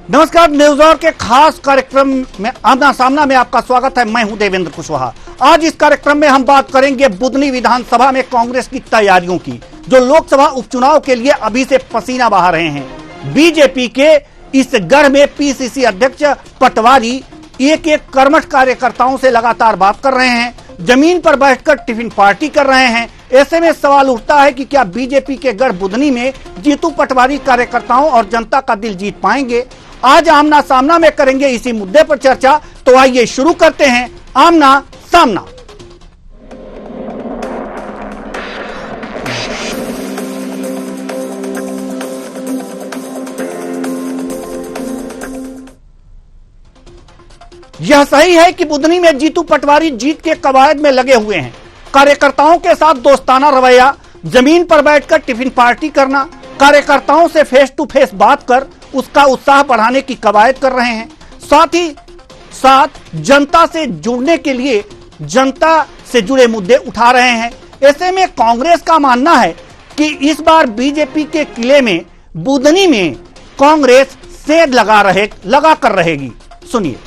नमस्कार, news our के खास कार्यक्रम में आमना सामना में आपका स्वागत है। मैं हूं देवेंद्र कुशवाहा। आज इस कार्यक्रम में हम बात करेंगे बुधनी विधानसभा में कांग्रेस की तैयारियों की, जो लोकसभा उपचुनाव के लिए अभी से पसीना बहा रहे हैं। बीजेपी के इस गढ़ में पीसीसी अध्यक्ष पटवारी एक एक कर्मठ कार्यकर्ताओं से लगातार बात कर रहे हैं, जमीन पर बैठकर टिफिन पार्टी कर रहे हैं। ऐसे में सवाल उठता है कि क्या बीजेपी के गढ़ बुधनी में जीतू पटवारी कार्यकर्ताओं और जनता का दिल जीत पाएंगे? आज आमना सामना में करेंगे इसी मुद्दे पर चर्चा। तो आइए शुरू करते हैं आमना सामना। यह सही है कि बुधनी में जीतू पटवारी जीत के कवायद में लगे हुए हैं। कार्यकर्ताओं के साथ दोस्ताना रवैया, जमीन पर बैठकर टिफिन पार्टी करना, कार्यकर्ताओं से फेस टू फेस बात कर उसका उत्साह बढ़ाने की कवायद कर रहे हैं। साथ ही साथ जनता से जुड़ने के लिए जनता से जुड़े मुद्दे उठा रहे हैं। ऐसे में कांग्रेस का मानना है कि इस बार बीजेपी के किले में बुधनी में कांग्रेस सेंध लगा कर रहेगी। सुनिए।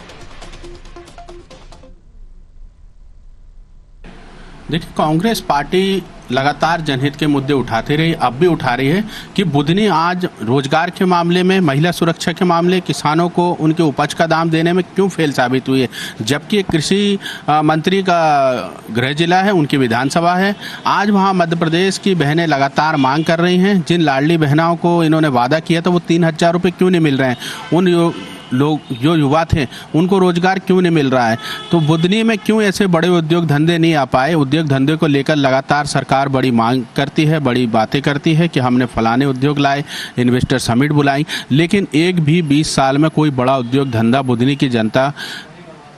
देखिए, कांग्रेस पार्टी लगातार जनहित के मुद्दे उठाती रही, अब भी उठा रही है कि बुधनी आज रोजगार के मामले में, महिला सुरक्षा के मामले, किसानों को उनके उपज का दाम देने में क्यों फेल साबित हुई है। जबकि कृषि मंत्री का गृह जिला है, उनकी विधानसभा है। आज वहां मध्य प्रदेश की बहनें लगातार मांग कर रही हैं, जिन लाडली बहनों को इन्होंने वादा किया था वो 3,000 रुपये क्यों नहीं मिल रहे हैं, उन लोग जो युवा थे उनको रोजगार क्यों नहीं मिल रहा है। तो बुधनी में क्यों ऐसे बड़े उद्योग धंधे नहीं आ पाए। उद्योग धंधे को लेकर लगातार सरकार बड़ी मांग करती है, बड़ी बातें करती है कि हमने फलाने उद्योग लाए, इन्वेस्टर समिट बुलाई, लेकिन एक भी 20 साल में कोई बड़ा उद्योग धंधा बुधनी की जनता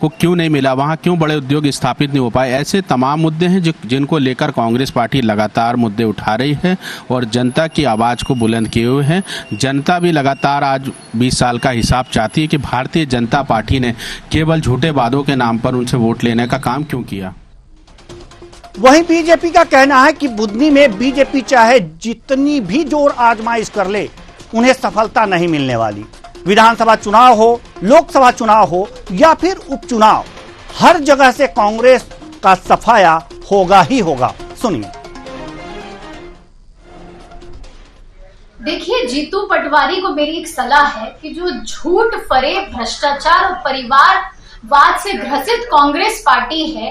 को क्यों नहीं मिला, वहाँ क्यों बड़े उद्योग स्थापित नहीं हो पाए। ऐसे तमाम मुद्दे हैं जिनको लेकर कांग्रेस पार्टी लगातार मुद्दे उठा रही है और जनता की आवाज़ को बुलंद किए हुए है। जनता भी लगातार आज 20 साल का हिसाब चाहती है कि भारतीय जनता पार्टी ने केवल झूठे वादों के नाम पर उनसे वोट लेने का काम क्यों किया। वहीं बीजेपी का कहना है कि बुधनी में बीजेपी चाहे जितनी भी जोर आजमाइश कर ले, उन्हें सफलता नहीं मिलने वाली। विधानसभा चुनाव हो, लोकसभा चुनाव हो या फिर उपचुनाव, हर जगह से कांग्रेस का सफाया होगा ही होगा। सुनिए। देखिए, जीतू पटवारी को मेरी एक सलाह है कि जो झूठ फरेब, भ्रष्टाचार और परिवारवाद से ग्रसित कांग्रेस पार्टी है,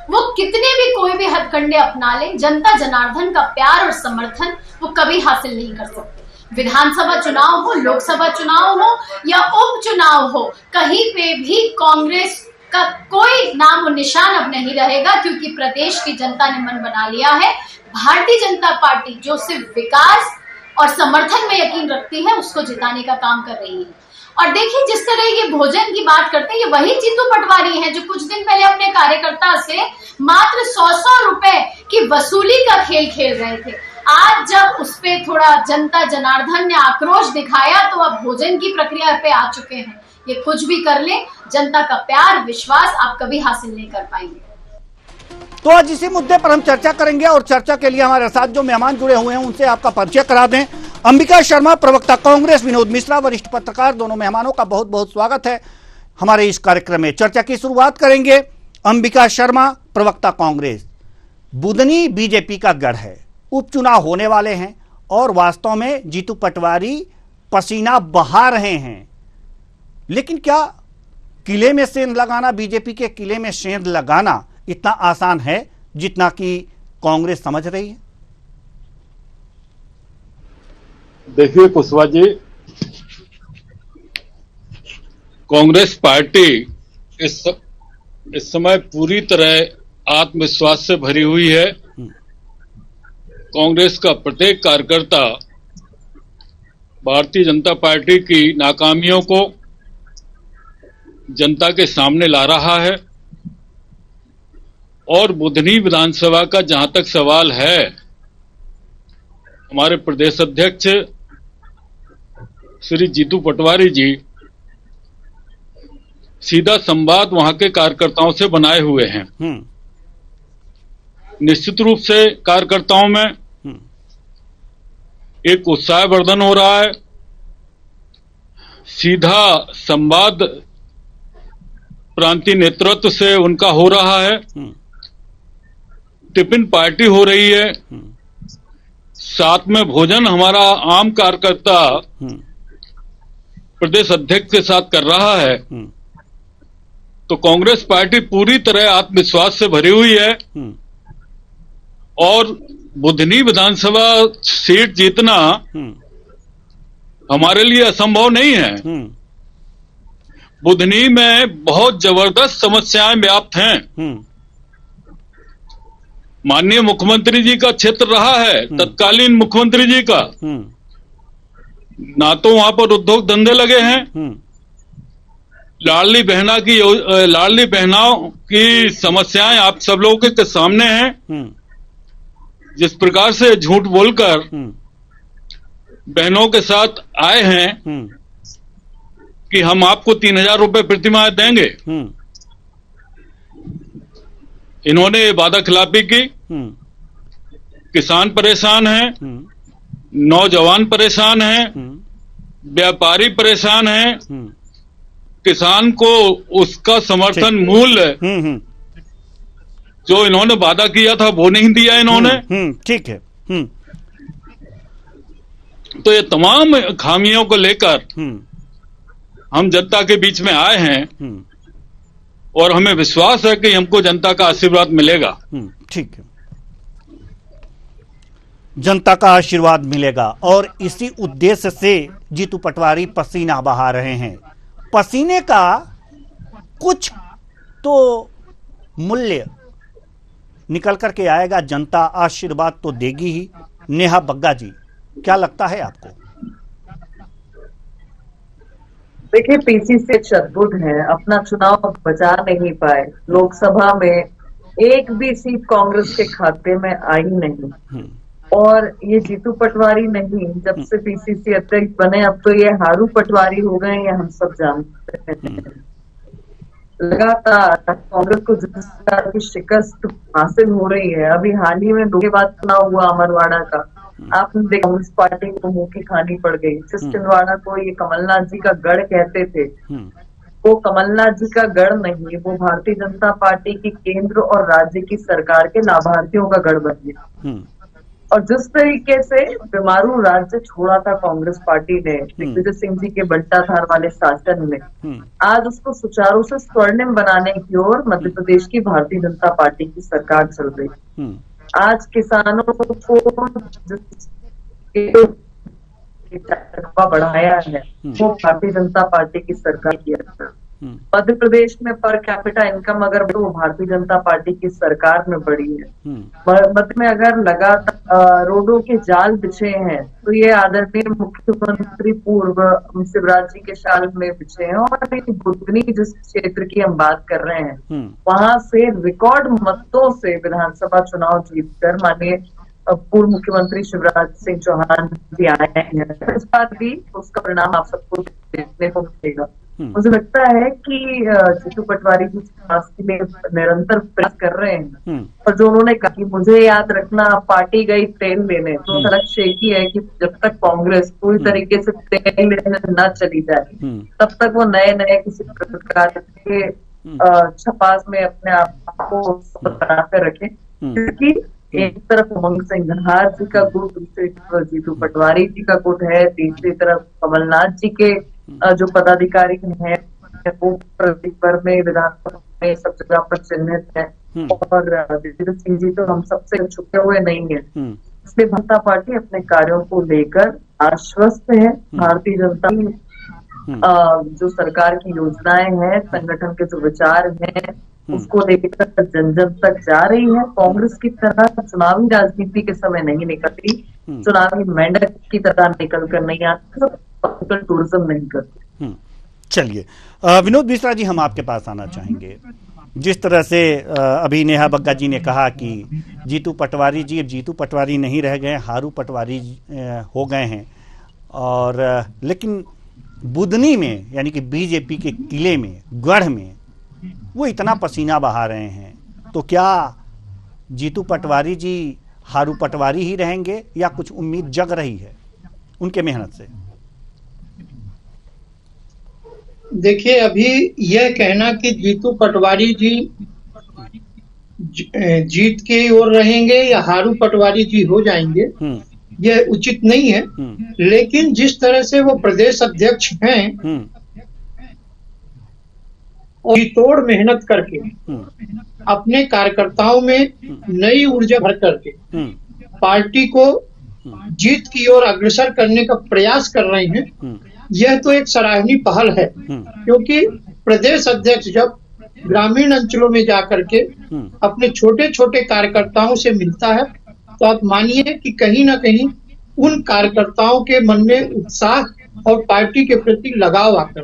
वो कितने भी कोई भी हथकंडे अपना ले, जनता जनार्दन का प्यार और समर्थन वो कभी हासिल नहीं कर सकते। विधानसभा चुनाव हो, लोकसभा चुनाव हो या उपचुनाव हो, कहीं पे भी कांग्रेस का कोई नाम और निशान अब नहीं रहेगा, क्योंकि प्रदेश की जनता ने मन बना लिया है। भारतीय जनता पार्टी जो सिर्फ विकास और समर्थन में यकीन रखती है, उसको जिताने का काम कर रही है। और देखिए, जिस तरह ये भोजन की बात करते हैं, ये वही जीतू पटवारी हैं जो कुछ दिन पहले अपने कार्यकर्ता से मात्र 100 रुपए की वसूली का खेल खेल रहे थे। आज जब उस पे थोड़ा जनता जनार्दन ने आक्रोश दिखाया, तो अब भोजन की प्रक्रिया पे आ चुके हैं। ये कुछ भी कर ले, जनता का प्यार, विश्वास आप कभी हासिल नहीं कर पाएंगे। तो आज इसी मुद्दे पर हम चर्चा करेंगे और चर्चा के लिए हमारे साथ जो मेहमान जुड़े हुए हैं उनसे आपका परिचय करा दें। अंबिका शर्मा, प्रवक्ता कांग्रेस, विनोद मिश्रा, वरिष्ठ पत्रकार, दोनों मेहमानों का बहुत बहुत स्वागत है हमारे इस कार्यक्रम में। चर्चा की शुरुआत करेंगे। अंबिका शर्मा, प्रवक्ता कांग्रेस। बुधनी बीजेपी का गढ़ है, उपचुनाव होने वाले हैं और वास्तव में जीतू पटवारी पसीना बहा रहे हैं, लेकिन क्या किले में सेंध लगाना, बीजेपी के किले में सेंध लगाना इतना आसान है जितना कि कांग्रेस समझ रही है? देखिए कुशवाहा जी, कांग्रेस पार्टी इस समय पूरी तरह आत्मविश्वास से भरी हुई है। कांग्रेस का प्रत्येक कार्यकर्ता भारतीय जनता पार्टी की नाकामियों को जनता के सामने ला रहा है। और बुधनी विधानसभा का जहां तक सवाल है, हमारे प्रदेश अध्यक्ष श्री जीतू पटवारी जी सीधा संवाद वहां के कार्यकर्ताओं से बनाए हुए हैं। निश्चित रूप से कार्यकर्ताओं में एक उत्साहवर्धन हो रहा है। सीधा संवाद प्रांतीय नेतृत्व से उनका हो रहा है। टिफिन पार्टी हो रही है, साथ में भोजन हमारा आम कार्यकर्ता प्रदेश अध्यक्ष के साथ कर रहा है। तो कांग्रेस पार्टी पूरी तरह आत्मविश्वास से भरी हुई है और बुधनी विधानसभा सीट जीतना हमारे लिए असंभव नहीं है। बुधनी में बहुत जबरदस्त समस्याएं व्याप्त हैं। माननीय मुख्यमंत्री जी का क्षेत्र रहा है, तत्कालीन मुख्यमंत्री जी का, ना तो वहां पर उद्योग धंधे लगे हैं, लाडली बहनाओं की समस्याएं आप सब लोगों के सामने हैं। जिस प्रकार से झूठ बोलकर बहनों के साथ आए हैं कि हम आपको 3,000 रुपए प्रतिमाह देंगे, इन्होंने वादा खिलाफी की। किसान परेशान हैं, नौजवान परेशान हैं, व्यापारी परेशान हैं, किसान को उसका समर्थन मूल्य जो इन्होंने वादा किया था वो नहीं दिया इन्होंने। ठीक है। तो ये तमाम खामियों को लेकर हम जनता के बीच में आए हैं और हमें विश्वास है कि हमको जनता का आशीर्वाद मिलेगा। ठीक है, जनता का आशीर्वाद मिलेगा और इसी उद्देश्य से जीतू पटवारी पसीना बहा रहे हैं। पसीने का कुछ तो मूल्य निकल करके आएगा, जनता आशीर्वाद तो देगी ही। नेहा बग्गा जी, क्या लगता है आपको? देखिए, पीसीसी अद्भुत है, अपना चुनाव बचा नहीं पाए। लोकसभा में एक भी सीट कांग्रेस के खाते में आई नहीं। और ये जीतू पटवारी नहीं, जब से पीसीसी अध्यक्ष बने अब तो ये हारू पटवारी हो गए, ये हम सब जानते हैं। लगातार कांग्रेस को जिस तरह की शिकस्त हासिल हो रही है, अभी हाल ही में 2 के बाद चुनाव हुआ अमरवाड़ा का, आपने देखा कांग्रेस पार्टी को मुंह की खानी पड़ गई। जिस छिंदवाड़ा को ये कमलनाथ जी का गढ़ कहते थे, वो कमलनाथ जी का गढ़ नहीं, वो भारतीय जनता पार्टी की केंद्र और राज्य की सरकार के लाभार्थियों का गढ़ बन गया। और जिस तरीके से बीमारू राज्य छोड़ा था कांग्रेस पार्टी ने दिग्विजय सिंह जी के बंटाधार वाले शासन में, आज उसको सुचारू से स्वर्णिम बनाने की ओर मध्य प्रदेश की भारतीय जनता पार्टी की सरकार चल रही। आज किसानों को बढ़ाया है वो भारतीय जनता पार्टी की सरकार किया। मध्य प्रदेश में पर कैपिटा इनकम अगर वो भारतीय जनता पार्टी की सरकार में बढ़ी है। मध्य में अगर लगातार रोडों के जाल बिछे हैं तो ये आदरणीय मुख्यमंत्री पूर्व शिवराज जी के शाल में बिछे हैं। और बुधनी जिस क्षेत्र की हम बात कर रहे हैं वहां से रिकॉर्ड मतों से विधानसभा चुनाव जीतकर माननीय पूर्व मुख्यमंत्री शिवराज सिंह चौहान भी आए हैं। इस बात भी उसका परिणाम आप सबको देखने को मिलेगा। मुझे लगता है कि जीतू पटवारी जी विकास के लिए निरंतर प्रयास कर रहे हैं। और जो उन्होंने कहा कि मुझे याद रखना पार्टी गई तेल लेने, तो लक्ष्य एक ही है कि जब तक कांग्रेस पूरी तरीके से तेल लेने न चली जाए तब तक वो नए नए किसी प्रकार के छपास में अपने आप को बना कर रखें। क्योंकि एक तरफ उमंग सिंघार जी का गुट, दूसरी तरफ जीतू पटवारी जी का गुट है, तीसरी तरफ कमलनाथ जी के जो पदाधिकारी हैं वो प्रदेश भर में विधानसभा में सब जगह पर चिन्हित है। और दिग्विजय सिंह जी तो हम सबसे छुपे हुए नहीं है। इसलिए जनता पार्टी अपने कार्यों को लेकर आश्वस्त है। भारतीय जनता जो सरकार की योजनाएं हैं, संगठन के जो विचार हैं, उसको लेकर जन जन तक जा रही है। कांग्रेस की तरह चुनावी राजनीति के समय नहीं निकलती, चुनावी मेंढक की तरह निकल कर नहीं आती, टूरिज्म नहीं करती। चलिए विनोद मिश्रा जी, हम आपके पास आना चाहेंगे। जिस तरह से अभी नेहा बग्गा जी ने कहा कि जीतू पटवारी जी अब जीतू पटवारी नहीं रह गए, हारू पटवारी हो गए हैं। और लेकिन बुधनी में यानी कि बीजेपी के किले में, गढ़ में वो इतना पसीना बहा रहे हैं, तो क्या जीतू पटवारी जी हारू पटवारी ही रहेंगे या कुछ उम्मीद जग रही है उनके मेहनत से? देखिए, अभी यह कहना कि जीतू पटवारी जी जीत की ओर रहेंगे या हारू पटवारी जी हो जाएंगे, यह उचित नहीं है। लेकिन जिस तरह से वो प्रदेश अध्यक्ष हैं और तोड़ मेहनत करके अपने कार्यकर्ताओं में नई ऊर्जा भर करके पार्टी को जीत की ओर अग्रसर करने का प्रयास कर रहे हैं, यह तो एक सराहनीय पहल है। क्योंकि प्रदेश अध्यक्ष जब ग्रामीण अंचलों में जाकर के अपने छोटे छोटे कार्यकर्ताओं से मिलता है, तो आप मानिए कि कहीं ना कहीं उन कार्यकर्ताओं के मन में उत्साह और पार्टी के प्रति लगाव आकर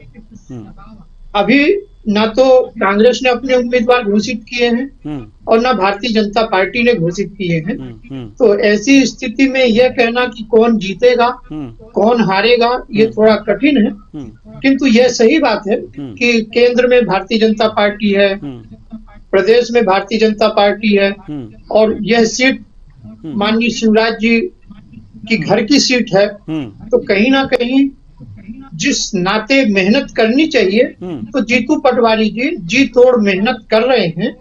अभी ना तो कांग्रेस ने अपने उम्मीदवार घोषित किए हैं और ना भारतीय जनता पार्टी ने घोषित किए हैं। तो ऐसी स्थिति में यह कहना कि कौन जीतेगा कौन हारेगा, ये थोड़ा कठिन है। किंतु यह सही बात है कि केंद्र में भारतीय जनता पार्टी है, प्रदेश में भारतीय जनता पार्टी है और यह सीट माननीय शिवराज जी की घर की सीट है। तो कहीं ना कहीं जिस नाते मेहनत करनी चाहिए, तो जीतू पटवारी जी तोड़ मेहनत कर रहे हैं,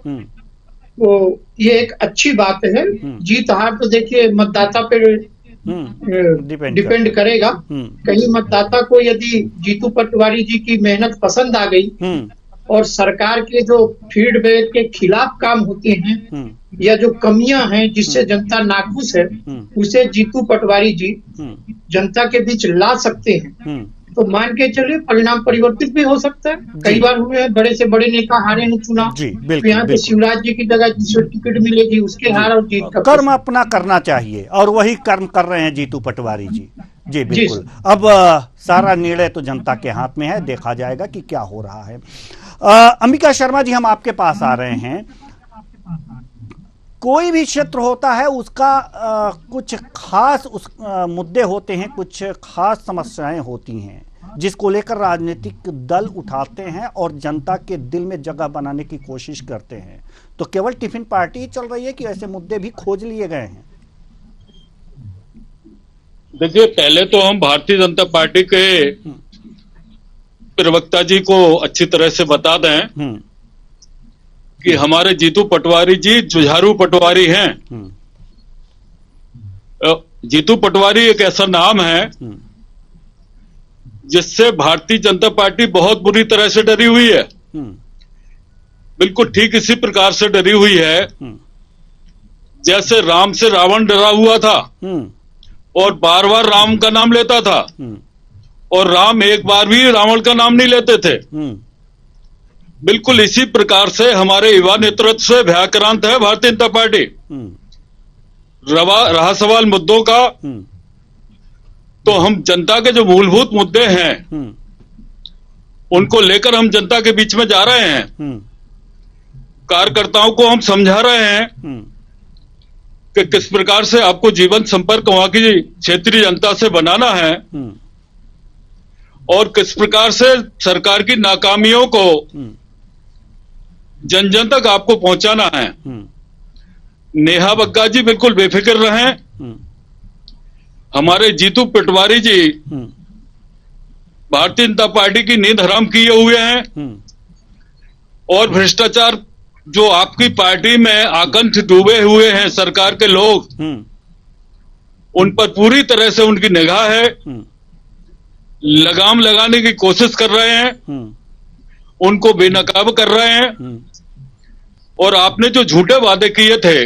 तो ये एक अच्छी बात है। जीत हार तो देखिए मतदाता पे डिपेंड करेगा। कहीं मतदाता को यदि जीतू पटवारी जी की मेहनत पसंद आ गई और सरकार के जो फीडबैक के खिलाफ काम होते हैं या जो कमियां हैं जिससे जनता नाखुश है, उसे जीतू पटवारी जी जनता के बीच ला सकते हैं। तो मान के चलिए परिणाम परिवर्तित भी हो सकता है। कई बार हुए हैं, बड़े से बड़े नेता हारे हैं चुनाव। तो यहाँ पे शिवराज जी की जगह जिसे टिकट मिलेगी उसके हार और जीत का कर्म अपना करना चाहिए और वही कर्म कर रहे हैं जीतू पटवारी जी। जी बिल्कुल। अब सारा निर्णय तो जनता के हाथ में है, देखा जाएगा कि क्या हो रहा है। अंबिका शर्मा जी, हम आपके पास आ रहे हैं। कोई भी क्षेत्र होता है उसका कुछ खास मुद्दे होते हैं, कुछ खास समस्याएं होती हैं जिसको लेकर राजनीतिक दल उठाते हैं और जनता के दिल में जगह बनाने की कोशिश करते हैं। तो केवल टिफिन पार्टी ही चल रही है कि ऐसे मुद्दे भी खोज लिए गए हैं? देखिए, पहले तो हम भारतीय जनता पार्टी के प्रवक्ता जी को अच्छी तरह से बता दें कि हमारे जीतू पटवारी जी जुझारू पटवारी हैं। जीतू पटवारी एक ऐसा नाम है जिससे भारतीय जनता पार्टी बहुत बुरी तरह से डरी हुई है। बिल्कुल ठीक इसी प्रकार से डरी हुई है जैसे राम से रावण डरा हुआ था और बार बार राम का नाम लेता था और राम एक बार भी रावण का नाम नहीं लेते थे। बिल्कुल इसी प्रकार से हमारे युवा नेतृत्व से भयाक्रांत है भारतीय जनता पार्टी। रहा सवाल मुद्दों का, तो हम जनता के जो मूलभूत मुद्दे हैं उनको लेकर हम जनता के बीच में जा रहे हैं। कार्यकर्ताओं को हम समझा रहे हैं कि किस प्रकार से आपको जीवन संपर्क वहां की क्षेत्रीय जनता से बनाना है और किस प्रकार से सरकार की नाकामियों को जन जन तक आपको पहुंचाना है। नेहा बग्गा जी बिल्कुल बेफिक्र रहें। हमारे जीतू पटवारी जी भारतीय जनता पार्टी की नींद हराम किए हुए हैं और भ्रष्टाचार जो आपकी पार्टी में आकंठ डूबे हुए हैं सरकार के लोग, उन पर पूरी तरह से उनकी निगाह है। लगाम लगाने की कोशिश कर रहे हैं, उनको बेनकाब कर रहे हैं और आपने जो झूठे वादे किए थे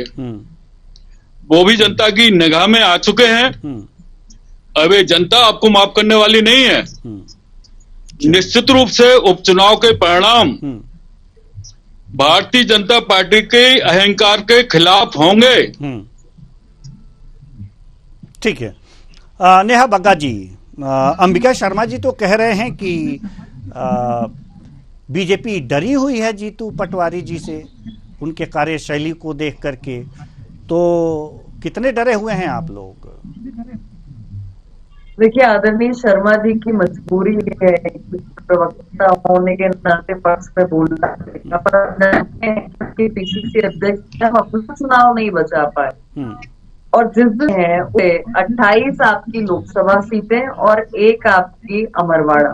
वो भी जनता की निगाह में आ चुके हैं। अब ये जनता आपको माफ करने वाली नहीं है। निश्चित रूप से उपचुनाव के परिणाम भारतीय जनता पार्टी के अहंकार के खिलाफ होंगे। ठीक है। नेहा बग्गा जी, अंबिका शर्मा जी तो कह रहे हैं कि बीजेपी डरी हुई है जीतू पटवारी जी से, उनके कार्यशैली को देख करके। तो कितने डरे हुए हैं आप लोग? देखिए, आदरणीय शर्मा जी की मजबूरी है प्रवक्ता होने के नाते पक्ष में बोलना है। पीसीसी अध्यक्ष हम अपना चुनाव नहीं बचा पाए और जिस दिन है 28 आपकी लोकसभा सीटें और 1 आपकी अमरवाड़ा।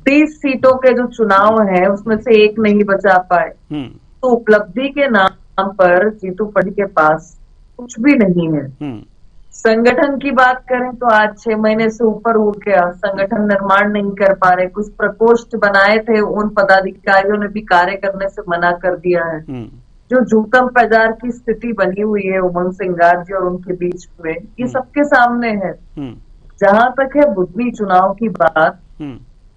30 सीटों के जो चुनाव है उसमें से एक नहीं बचा पाए, तो उपलब्धि के नाम पर जीतू पटवारी के पास कुछ भी नहीं है। संगठन की बात करें तो आज 6 महीने से ऊपर हो गया, संगठन निर्माण नहीं कर पा रहे। कुछ प्रकोष्ठ बनाए थे, उन पदाधिकारियों ने भी कार्य करने से मना कर दिया है। जो जूतम बाजार की स्थिति बनी हुई है उमंग सिंगार जी और उनके बीच में, ये सबके सामने है। जहां तक है बुधनी चुनाव की बात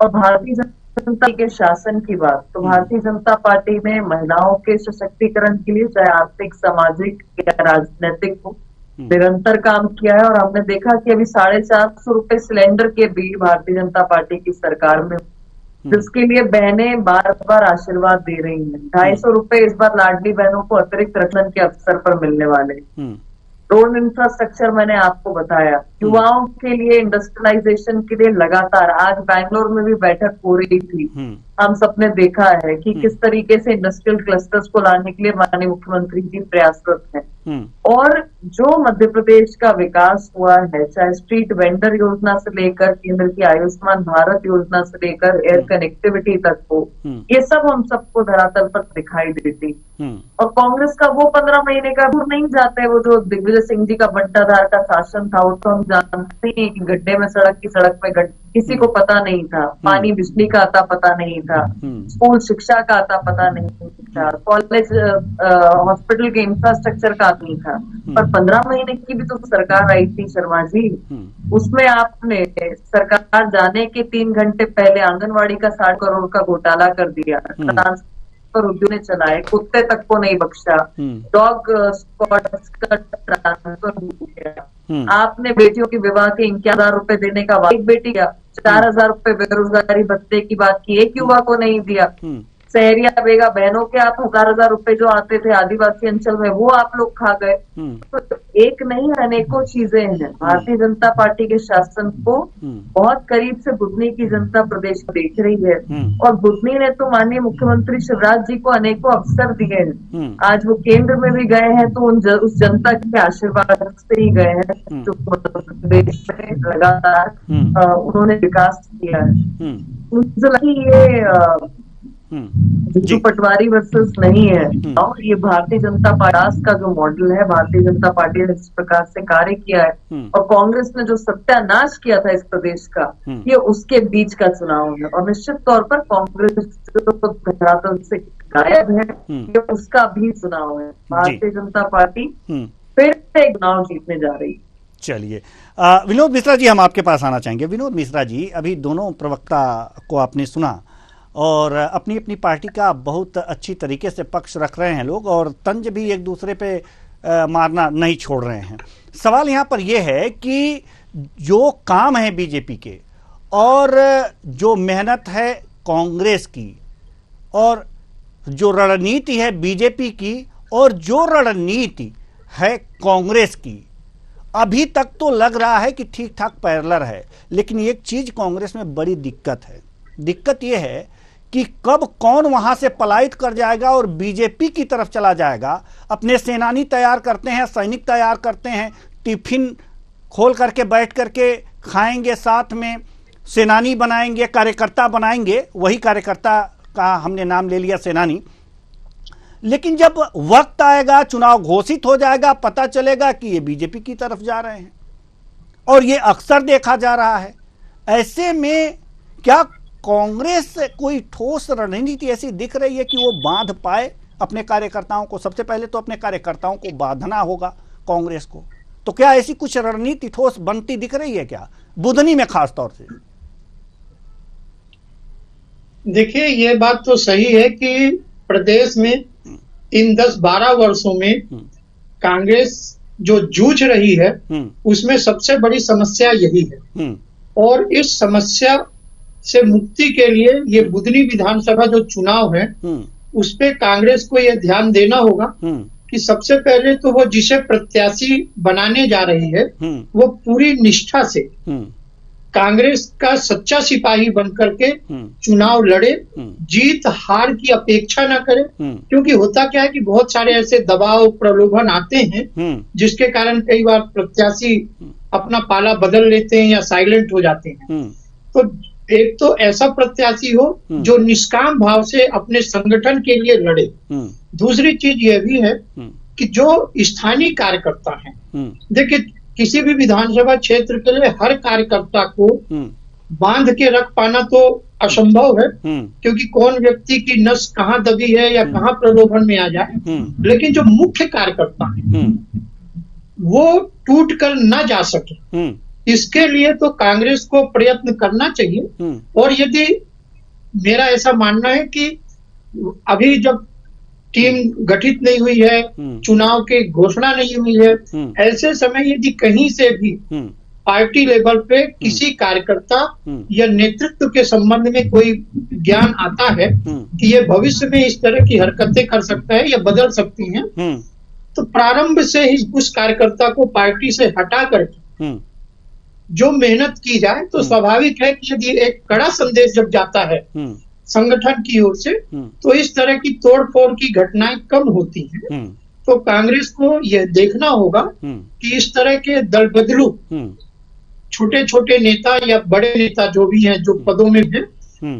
और भारतीय जनता पार्टी के शासन की बात, तो भारतीय जनता पार्टी ने महिलाओं के सशक्तिकरण के लिए चाहे आर्थिक, सामाजिक या राजनीतिक हो, निरंतर काम किया है। और हमने देखा कि अभी 450 रुपए सिलेंडर के बिल भारतीय जनता पार्टी की सरकार में, जिसके लिए बहनें बार बार आशीर्वाद दे रही हैं। 250 रुपए इस बार लाडली बहनों को अतिरिक्त रक्षण के अवसर पर मिलने वाले। रोड इंफ्रास्ट्रक्चर मैंने आपको बताया, युवाओं के लिए इंडस्ट्रियलाइजेशन के लिए लगातार, आज बैंगलोर में भी बैठक हो रही थी, हम सबने देखा है कि किस तरीके से इंडस्ट्रियल क्लस्टर्स को लाने के लिए माननीय मुख्यमंत्री जी प्रयासरत हैं। और जो मध्य प्रदेश का विकास हुआ है, चाहे स्ट्रीट वेंडर योजना से लेकर केंद्र की आयुष्मान भारत योजना से लेकर एयर कनेक्टिविटी तक हो, ये सब हम सबको धरातल पर दिखाई देती। और कांग्रेस का वो 15 महीने का दूर नहीं जाते, वो जो दिग्विजय सिंह जी का बंटाधार का शासन था, वो तो हम जानते हैं कि गड्ढे में सड़क की सड़क में गड्ढे, किसी को पता नहीं था। पानी बिजली का आता पता नहीं था, स्कूल शिक्षा का आता पता नहीं था, कॉलेज हॉस्पिटल के इंफ्रास्ट्रक्चर का नहीं था। पर 15 महीने की भी तो सरकार आई थी शर्मा जी, उसमें आपने सरकार जाने के 3 घंटे पहले आंगनवाड़ी का 60 करोड़ का घोटाला कर दिया, पर उद्योग ने चलाए, कुत्ते तक को नहीं बख्शा, डॉग स्क्वाड का ट्रांसफर हो गया। आपने बेटियों के विवाह के 51,000 रुपए देने का वादा, एक बेटी का 4,000 रुपए बेरोजगारी भत्ते की बात की, एक युवा को नहीं दिया। शहरिया बेगा बहनों के आप 1,000 रुपए जो आते थे आदिवासी अंचल में, वो आप लोग खा गए। तो एक नहीं अनेकों चीजें हैं। भारतीय जनता पार्टी के शासन को बहुत करीब से बुधनी की जनता प्रदेश में देख रही है, और बुधनी ने तो माननीय मुख्यमंत्री शिवराज जी को अनेकों अवसर दिए हैं। आज वो केंद्र में भी गए हैं तो उस जनता के आशीर्वाद से ही गए हैं, जो प्रदेश में लगातार उन्होंने विकास किया है। मुझे लगी ये जीतू पटवारी वर्सेस नहीं है, और ये भारतीय जनता पार्टी का जो मॉडल है, भारतीय जनता पार्टी ने जिस प्रकार से कार्य किया है और कांग्रेस ने जो सत्यानाश किया था इस प्रदेश का, ये उसके बीच का चुनाव है। और निश्चित तौर पर कांग्रेस जो धरातल से गायब है, ये उसका भी चुनाव है। भारतीय जनता पार्टी फिर से एक चुनाव जीतने जा रही है। चलिए, विनोद मिश्रा जी, हम आपके पास आना चाहेंगे। विनोद मिश्रा जी, अभी दोनों प्रवक्ता को आपने सुना और अपनी अपनी पार्टी का बहुत अच्छी तरीके से पक्ष रख रहे हैं लोग, और तंज भी एक दूसरे पे मारना नहीं छोड़ रहे हैं। सवाल यहाँ पर यह है कि जो काम है बीजेपी के और जो मेहनत है कांग्रेस की, और जो रणनीति है बीजेपी की और जो रणनीति है कांग्रेस की, अभी तक तो लग रहा है कि ठीक ठाक पैरेलल है। लेकिन एक चीज कांग्रेस में बड़ी दिक्कत है, दिक्कत यह है कि कब कौन वहां से पलायित कर जाएगा और बीजेपी की तरफ चला जाएगा। अपने सेनानी तैयार करते हैं, सैनिक तैयार करते हैं, टिफिन खोल करके बैठ करके खाएंगे, साथ में सेनानी बनाएंगे, कार्यकर्ता बनाएंगे। वही कार्यकर्ता का हमने नाम ले लिया, सेनानी। लेकिन जब वक्त आएगा, चुनाव घोषित हो जाएगा, पता चलेगा कि ये बीजेपी की तरफ जा रहे हैं, और ये अक्सर देखा जा रहा है। ऐसे में क्या कांग्रेस कोई ठोस रणनीति ऐसी दिख रही है कि वो बांध पाए अपने कार्यकर्ताओं को? सबसे पहले तो अपने कार्यकर्ताओं को बांधना होगा कांग्रेस को। तो क्या ऐसी कुछ रणनीति ठोस बनती दिख रही है क्या, बुधनी में खास तौर से? देखिए, ये बात तो सही है कि प्रदेश में इन 10-12 वर्षों में कांग्रेस जो जूझ रही है, उसमें सबसे बड़ी समस्या यही है। और इस समस्या से मुक्ति के लिए ये बुधनी विधानसभा जो चुनाव है, उस पे कांग्रेस को यह ध्यान देना होगा कि सबसे पहले तो वो जिसे प्रत्याशी बनाने जा रही है, वो पूरी निष्ठा से कांग्रेस का सच्चा सिपाही बनकर के चुनाव लड़े, जीत हार की अपेक्षा ना करे। क्योंकि होता क्या है कि बहुत सारे ऐसे दबाव प्रलोभन आते हैं जिसके कारण कई बार प्रत्याशी अपना पाला बदल लेते हैं या साइलेंट हो जाते हैं। तो एक तो ऐसा प्रत्याशी हो जो निष्काम भाव से अपने संगठन के लिए लड़े। दूसरी चीज यह भी है कि जो स्थानीय कार्यकर्ता हैं, देखिए किसी भी विधानसभा क्षेत्र के लिए हर कार्यकर्ता को बांध के रख पाना तो असंभव है, क्योंकि कौन व्यक्ति की नस कहाँ दबी है या कहाँ प्रलोभन में आ जाए। लेकिन जो मुख्य कार्यकर्ता है वो टूट कर न जा सके, इसके लिए तो कांग्रेस को प्रयत्न करना चाहिए। और यदि मेरा ऐसा मानना है कि अभी जब टीम गठित नहीं हुई है, चुनाव की घोषणा नहीं हुई है, ऐसे समय यदि कहीं से भी पार्टी लेवल पे किसी कार्यकर्ता या नेतृत्व के संबंध में कोई ज्ञान आता है कि ये भविष्य में इस तरह की हरकतें कर सकता है या बदल सकती हैं, तो प्रारंभ से ही उस कार्यकर्ता को पार्टी से हटा करके जो मेहनत की जाए, तो स्वाभाविक है कि यदि एक कड़ा संदेश जब जाता है संगठन की ओर से, तो इस तरह की तोड़फोड़ की घटनाएं कम होती हैं। तो कांग्रेस को यह देखना होगा कि इस तरह के दल बदलू छोटे छोटे नेता या बड़े नेता जो भी हैं, जो पदों में हैं,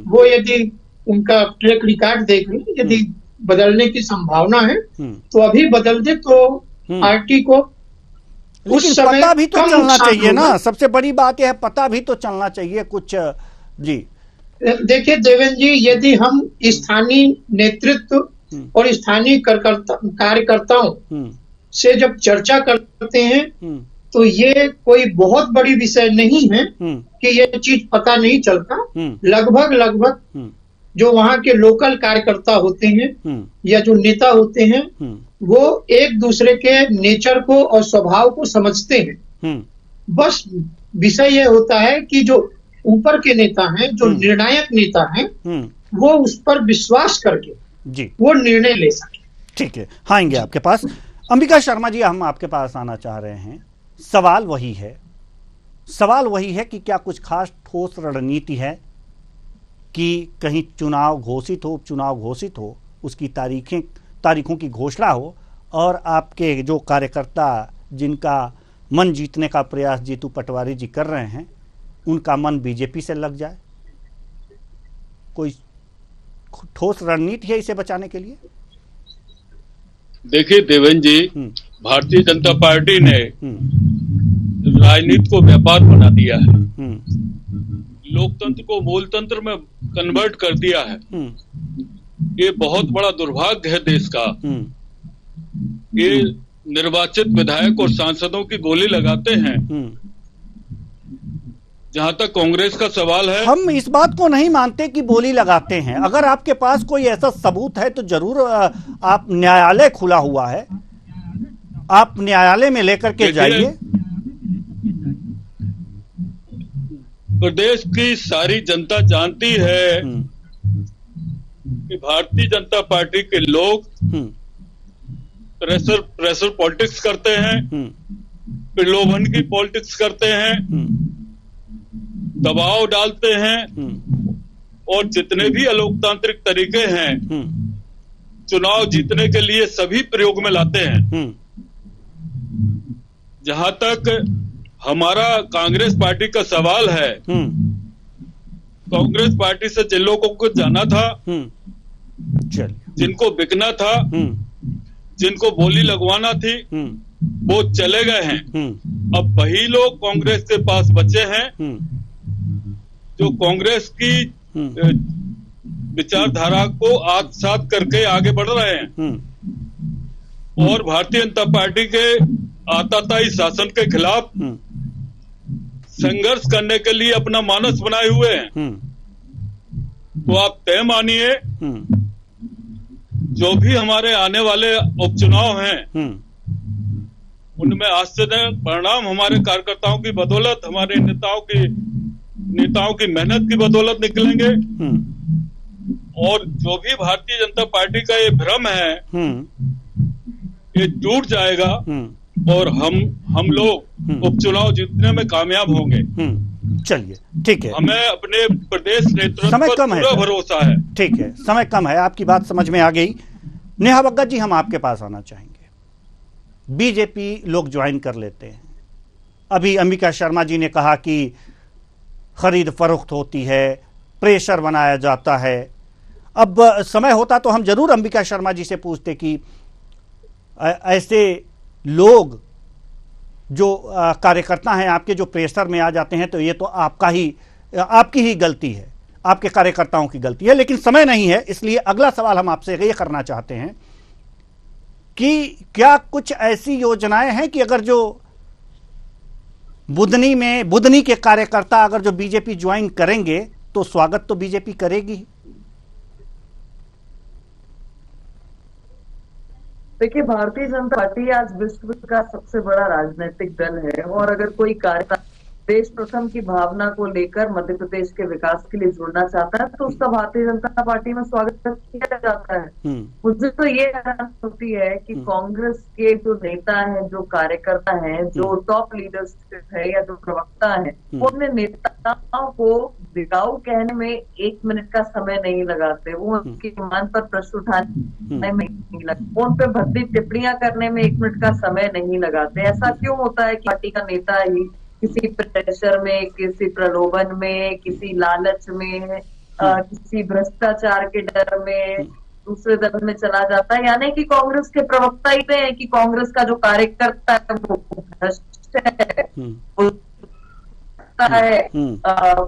वो यदि उनका ट्रैक रिकॉर्ड देख लें, यदि बदलने की संभावना है तो अभी बदल दे, तो पार्टी को उस समय पता भी तो चलना चाहिए ना। सबसे बड़ी बात यह है, पता भी तो चलना चाहिए कुछ। जी देखिए देवेंद्र जी, यदि हम स्थानीय नेतृत्व और स्थानीय कार्यकर्ताओं से जब चर्चा करते हैं तो ये कोई बहुत बड़ी विषय नहीं है कि ये चीज पता नहीं चलता। लगभग जो वहाँ के लोकल कार्यकर्ता होते हैं या जो नेता होते हैं, वो एक दूसरे के नेचर को और स्वभाव को समझते हैं। बस विषय यह होता है कि जो ऊपर के नेता हैं, जो निर्णायक नेता हैं, वो उस पर विश्वास करके जी वो निर्णय ले सके। ठीक है, आएंगे आपके पास। अंबिका शर्मा जी, हम आपके पास आना चाह रहे हैं। सवाल वही है कि क्या कुछ खास ठोस रणनीति है कि कहीं चुनाव घोषित हो, उपचुनाव घोषित हो, उसकी तारीखों की घोषणा हो और आपके जो कार्यकर्ता जिनका मन जीतने का प्रयास जीतू पटवारी जी कर रहे हैं, उनका मन बीजेपी से लग जाए? कोई ठोस रणनीति है इसे बचाने के लिए? देखिए देवेंद्र जी, भारतीय जनता पार्टी ने राजनीति को व्यापार बना दिया है, लोकतंत्र को मूलतंत्र में कन्वर्ट कर दिया है। ये बहुत बड़ा दुर्भाग्य है देश का। ये निर्वाचित विधायक और सांसदों की गोली लगाते हैं। जहां तक कांग्रेस का सवाल है, हम इस बात को नहीं मानते कि बोली लगाते हैं। अगर आपके पास कोई ऐसा सबूत है तो जरूर, आप न्यायालय खुला हुआ है, आप न्यायालय में लेकर के जाइए। प्रदेश की सारी जनता जानती है कि भारतीय जनता पार्टी के लोग प्रेशर पॉलिटिक्स करते हैं, प्रलोभन की पॉलिटिक्स करते हैं, दबाव डालते हैं और जितने भी अलोकतांत्रिक तरीके हैं चुनाव जीतने के लिए सभी प्रयोग में लाते हैं। जहां तक हमारा कांग्रेस पार्टी का सवाल है, कांग्रेस पार्टी से जिन लोगों को जाना था, जिनको बिकना था, जिनको बोली लगवाना थी, वो चले गए हैं। अब वही लोग कांग्रेस के पास बचे हैं जो कांग्रेस की विचारधारा को आत्मसात करके आगे बढ़ रहे हैं और भारतीय जनता पार्टी के आताताई शासन के खिलाफ संघर्ष करने के लिए अपना मानस बनाए हुए हैं। तो आप तय मानिए, जो भी हमारे आने वाले उपचुनाव हैं उनमें आश्चर्यजनक परिणाम हमारे कार्यकर्ताओं की बदौलत, हमारे नेताओं की मेहनत की बदौलत निकलेंगे। और जो भी भारतीय जनता पार्टी का ये भ्रम है ये टूट जाएगा और हम लोग उपचुनाव जीतने में कामयाब होंगे। चलिए, ठीक है, हमें अपने प्रदेश नेतृत्व पर पूरा भरोसा है। ठीक है, समय कम है, आपकी बात समझ में आ गई। नेहा बग्गा जी, हम आपके पास आना चाहेंगे। बीजेपी लोग ज्वाइन कर लेते हैं। अभी अंबिका शर्मा जी ने कहा कि खरीद फरोख्त होती है, प्रेशर बनाया जाता है। अब समय होता तो हम जरूर अंबिका शर्मा जी से पूछते कि ऐसे लोग जो कार्यकर्ता हैं आपके, जो प्रेशर में आ जाते हैं, तो ये तो आपकी ही गलती है, आपके कार्यकर्ताओं की गलती है। लेकिन समय नहीं है, इसलिए अगला सवाल हम आपसे ये करना चाहते हैं कि क्या कुछ ऐसी योजनाएं हैं कि अगर जो बुदनी के कार्यकर्ता अगर जो बीजेपी ज्वाइन करेंगे तो स्वागत तो बीजेपी करेगी? देखिए, भारतीय जनता पार्टी आज विश्व का सबसे बड़ा राजनीतिक दल है और अगर कोई कार्यकर्ता देश प्रथम की भावना को लेकर मध्य प्रदेश के विकास के लिए जुड़ना चाहता है तो उसका भारतीय जनता पार्टी में स्वागत किया जाता है। मुझे तो ये हैरान होती है कि कांग्रेस के जो नेता हैं, जो कार्यकर्ता हैं, जो टॉप लीडर्स है या जो प्रवक्ता है, वो अपने नेताओं को बिकाऊ कहने में 1 मिनट का समय नहीं लगाते। वो उनके ईमान पर प्रश्न उठाने में नहीं लगते, उन पे भद्दी टिप्पणियां करने में 1 मिनट का समय नहीं लगाते। ऐसा क्यों होता है कि पार्टी का नेता ही किसी प्रेशर में, किसी प्रलोभन में, किसी लालच में, किसी भ्रष्टाचार के डर में दूसरे दल में चला जाता है? यानी कि कांग्रेस के प्रवक्ता ही हैं कि कांग्रेस का जो कार्यकर्ता है वो भ्रष्ट है,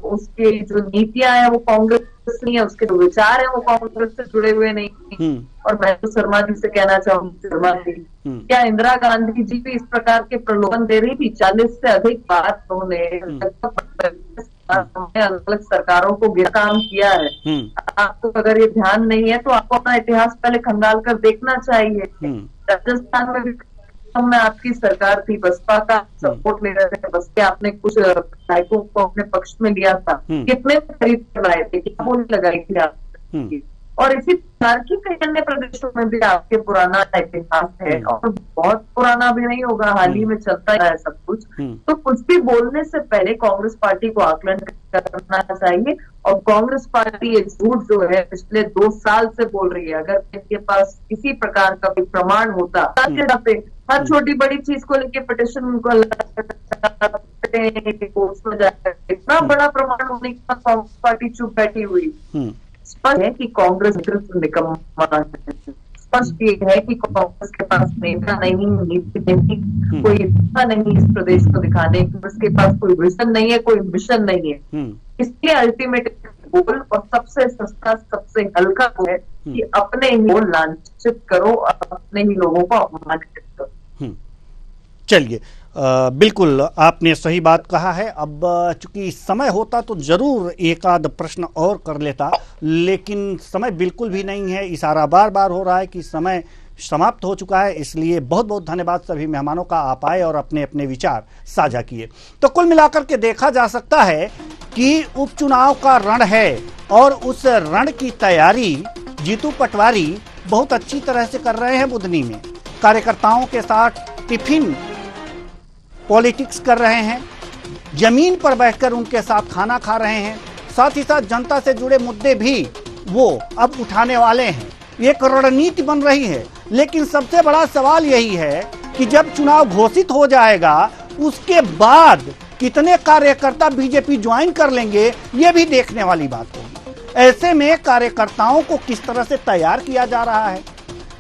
उसकी जो नीतियां हैं वो कांग्रेस नहीं है, उसके जो विचार हैं वो कांग्रेस से जुड़े हुए नहीं। और मैं तो शर्मा जी से कहना चाहूंगी, शर्मा जी, क्या इंदिरा गांधी जी भी इस प्रकार के प्रलोभन दे रही थी? 40 से अधिक बार उन्होंने अलग अलग सरकारों को गिरा काम किया है। आपको अगर ये ध्यान नहीं है तो आपको अपना इतिहास पहले खंगाल कर देखना चाहिए। राजस्थान में भी में आपकी सरकार थी, बसपा का सपोर्ट ले रहे थे, बस के आपने कुछ विधायकों को अपने पक्ष में लिया था, कितने खरीद कर लाए थे, क्या बोली लगाई थी आपकी? और इसी प्रकार की कई अन्य प्रदेशों में भी आपके पुराना इतिहास है और बहुत पुराना भी नहीं होगा, हाल ही में चलता है सब कुछ। तो कुछ भी बोलने से पहले कांग्रेस पार्टी को आकलन करना चाहिए। और कांग्रेस पार्टी ये झूठ जो है पिछले 2 साल से बोल रही है, अगर इनके पास किसी प्रकार का भी प्रमाण होता पे हर छोटी बड़ी चीज को लेके पिटिशन उनको कोर्ट में जाकर, इतना बड़ा प्रमाण होने के बाद कांग्रेस पार्टी चुप बैठी हुई। स्पष्ट है कि कांग्रेस निकम्मा है, स्पष्ट ये है कि कांग्रेस के पास नेता नहीं, नीति नहीं, कोई इच्छा नहीं इस प्रदेश को दिखाने की, उसके पास कोई विजन नहीं है, कोई मिशन नहीं है। इसलिए अल्टीमेट गोल और सबसे सस्ता, सबसे हल्का है कि अपने ही को लांछित करो, अपने ही लोगों को अपमानित करो। चलिए, बिल्कुल आपने सही बात कहा है। अब चूंकि समय होता तो जरूर एक आध प्रश्न और कर लेता, लेकिन समय बिल्कुल भी नहीं है। इशारा बार बार हो रहा है कि समय समाप्त हो चुका है, इसलिए बहुत बहुत धन्यवाद सभी मेहमानों का, आप आए और अपने अपने विचार साझा किए। तो कुल मिलाकर के देखा जा सकता है कि उपचुनाव का रण है और उस रण की तैयारी जीतू पटवारी बहुत अच्छी तरह से कर रहे हैं। बुदनी में कार्यकर्ताओं के साथ टिफिन पॉलिटिक्स कर रहे हैं, जमीन पर बैठकर उनके साथ खाना खा रहे हैं, साथ ही साथ जनता से जुड़े मुद्दे भी वो अब उठाने वाले हैं। एक रणनीति बन रही है। लेकिन सबसे बड़ा सवाल यही है कि जब चुनाव घोषित हो जाएगा उसके बाद कितने कार्यकर्ता बीजेपी ज्वाइन कर लेंगे, ये भी देखने वाली बात होगी। ऐसे में कार्यकर्ताओं को किस तरह से तैयार किया जा रहा है?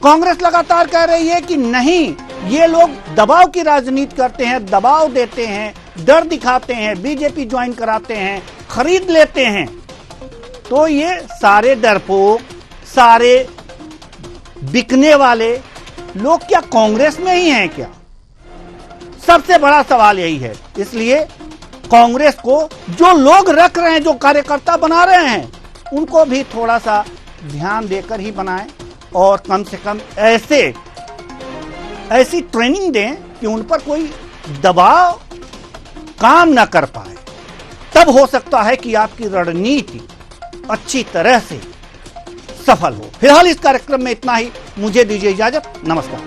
कांग्रेस लगातार कह रही है कि नहीं, ये लोग दबाव की राजनीति करते हैं, दबाव देते हैं, डर दिखाते हैं, बीजेपी ज्वाइन कराते हैं, खरीद लेते हैं। तो ये सारे डरपोक, सारे बिकने वाले लोग क्या कांग्रेस में ही हैं क्या? सबसे बड़ा सवाल यही है। इसलिए कांग्रेस को जो लोग रख रहे हैं, जो कार्यकर्ता बना रहे हैं, उनको भी थोड़ा सा ध्यान देकर ही बनाएं और कम से कम ऐसी ट्रेनिंग दें कि उन पर कोई दबाव काम ना कर पाए। तब हो सकता है कि आपकी रणनीति अच्छी तरह से सफल हो। फिलहाल इस कार्यक्रम में इतना ही। मुझे दीजिए इजाजत। नमस्कार।